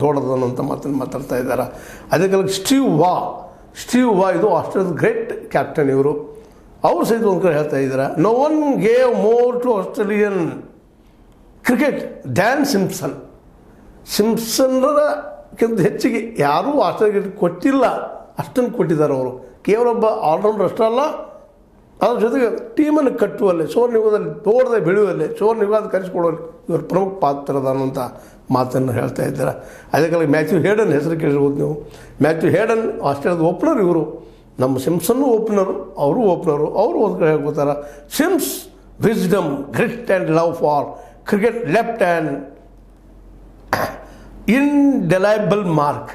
ದೊಡ್ಡದನ್ನಂತ ಮಾತನ್ನು ಮಾತಾಡ್ತಾ ಇದ್ದಾರೆ. ಅದಕ್ಕೆ ಸ್ಟೀವ್ ವಾ ಇದು ಆಸ್ಟ್ರೇಲಿಯಾದ ಗ್ರೇಟ್ ಕ್ಯಾಪ್ಟನ್. ಇವರು ಸಹಿತ ಒಂದು ಕಡೆ ಹೇಳ್ತಾ ಇದ್ದಾರೆ, no one gave more to Australian cricket than ಸಿಂಪ್ಸನ್ರಕ್ಕಿಂತ ಹೆಚ್ಚಿಗೆ ಯಾರೂ ಆಸ್ಟ್ರೇಲಿಯಾ ಕೊಟ್ಟಿಲ್ಲ, ಅಷ್ಟನ್ನು ಕೊಟ್ಟಿದ್ದಾರೆ ಅವರು. ಕೇವಲ ಒಬ್ಬ ಆಲ್ರೌಂಡರ್ ಅಷ್ಟಲ್ಲ, ಅದ್ರ ಜೊತೆಗೆ ಟೀಮನ್ನು ಕಟ್ಟುವಲ್ಲಿ, ಸೋರ್ ನಿಗೋದಲ್ಲಿ ತೋಡದೆ ಬೆಳೆಯುವಲ್ಲಿ, ಸೋರ್ ನಿಗೋದ ಕರೆಸಿಕೊಡುವಲ್ಲಿ ಇವರು ಪ್ರಮುಖ ಪಾತ್ರದ ಅನ್ನುವಂಥ ಮಾತನ್ನು ಹೇಳ್ತಾ ಇದ್ದಾರೆ. ಅದಕ್ಕಾಗಿ ಮ್ಯಾಥ್ಯೂ ಹೇಡನ್ ಹೆಸರು ಕೇಳಿರ್ಬೋದು ನೀವು. ಮ್ಯಾಥ್ಯೂ ಹೇಡನ್ ಆಸ್ಟ್ರೇಲಿಯಾದ ಓಪನರ್. ಇವರು ನಮ್ಮ ಸಿಂಪ್ಸನ್ನು ಓಪನರು, ಅವರು ಓಪನರು. ಅವರು ಒಂದು ಕಡೆ ಹೇಳ್ಕೊತಾರೆ, Simmo's wisdom grit and love for cricket left and indelible mark.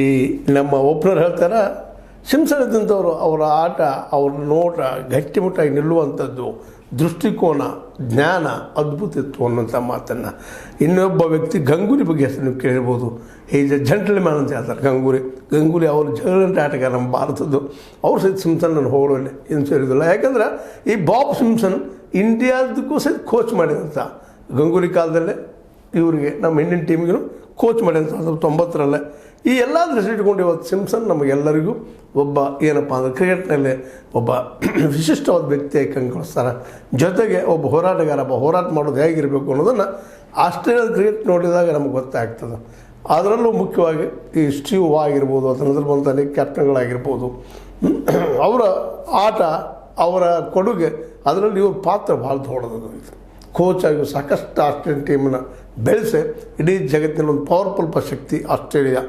ಈ ನಮ್ಮ ಓಪನರ್ ಹೇಳ್ತಾರೆ, ಸಿಂಪ್ಸನ್ ಇದ್ದಂಥವ್ರು ಅವರ ಆಟ, ಅವ್ರ ನೋಟ ಗಟ್ಟಿಮುಟ್ಟಾಗಿ ನಿಲ್ಲುವಂಥದ್ದು, ದೃಷ್ಟಿಕೋನ, ಜ್ಞಾನ ಅದ್ಭುತ ಇತ್ತು ಅನ್ನೋಂಥ ಮಾತನ್ನು. ಇನ್ನೊಬ್ಬ ವ್ಯಕ್ತಿ ಗಂಗೂಲಿ ಬಗ್ಗೆ ಹೆಸರು ನೀವು ಕೇಳಿರ್ಬೋದು. ಈಸ್ ಎ ಜೆಂಟಲ್ಮ್ಯಾನ್ ಅಂತ ಹೇಳ್ತಾರೆ ಗಂಗೂಲಿ ಅವರು ಜಗಳಂಟ ಆಟಗಾರ ನಮ್ಮ ಭಾರತದ್ದು. ಅವ್ರು ಸಹಿತ ಸಿಂಪ್ಸನ್ನನ್ನು ಹೋಗಲಿ ಏನು ಸೇರಿದಿಲ್ಲ. ಯಾಕಂದ್ರೆ ಈ ಬಾಬ್ ಸಿಂಪ್ಸನ್ ಇಂಡಿಯಾದಕ್ಕೂ ಸಹಿತ ಕೋಚ್ ಮಾಡಿದಂಥ, ಗಂಗೂಲಿ ಕಾಲದಲ್ಲೇ ಇವರಿಗೆ ನಮ್ಮ ಇಂಡಿಯನ್ ಟೀಮಿಗೂ ಕೋಚ್ ಮಾಡಿದಂಥ 1990ರಲ್ಲೇ. ಈ ಎಲ್ಲ ದೃಷ್ಟಿ ಇಟ್ಕೊಂಡು ಇವತ್ತು ಸಿಂಪ್ಸನ್ ನಮಗೆಲ್ಲರಿಗೂ ಒಬ್ಬ ಏನಪ್ಪ ಅಂದರೆ ಕ್ರಿಕೆಟ್ನಲ್ಲಿ ಒಬ್ಬ ವಿಶಿಷ್ಟವಾದ ವ್ಯಕ್ತಿಯಾಗಿ ಕಂಡುಕೊಳಿಸ್ತಾರೆ. ಜೊತೆಗೆ ಒಬ್ಬ ಹೋರಾಟಗಾರ, ಹೋರಾಟ ಮಾಡೋದು ಹೇಗಿರಬೇಕು ಅನ್ನೋದನ್ನು ಆಸ್ಟ್ರೇಲಿಯಾದ ಕ್ರಿಕೆಟ್ ನೋಡಿದಾಗ ನಮಗೆ ಗೊತ್ತಾಗ್ತದೆ. ಅದರಲ್ಲೂ ಮುಖ್ಯವಾಗಿ ಈ ಸ್ಟೀವ್ ವಾ ಆಗಿರ್ಬೋದು, ಅದರ ಬಂದ ಅನೇಕ ಕ್ಯಾಪ್ಟನ್ಗಳಾಗಿರ್ಬೋದು, ಅವರ ಆಟ, ಅವರ ಕೊಡುಗೆ, ಅದರಲ್ಲಿ ಇವ್ರ ಪಾತ್ರ ಭಾಳ ದೊಡ್ಡದು. ಕೋಚ್ ಆಗಿ ಸಾಕಷ್ಟು ಆಸ್ಟ್ರೇಲಿಯನ್ ಟೀಮನ್ನು ಬೆಳೆಸಿ ಇಡೀ ಜಗತ್ತಿನಲ್ಲಿ ಒಂದು ಪವರ್ಫುಲ್ ಶಕ್ತಿ ಆಸ್ಟ್ರೇಲಿಯಾ.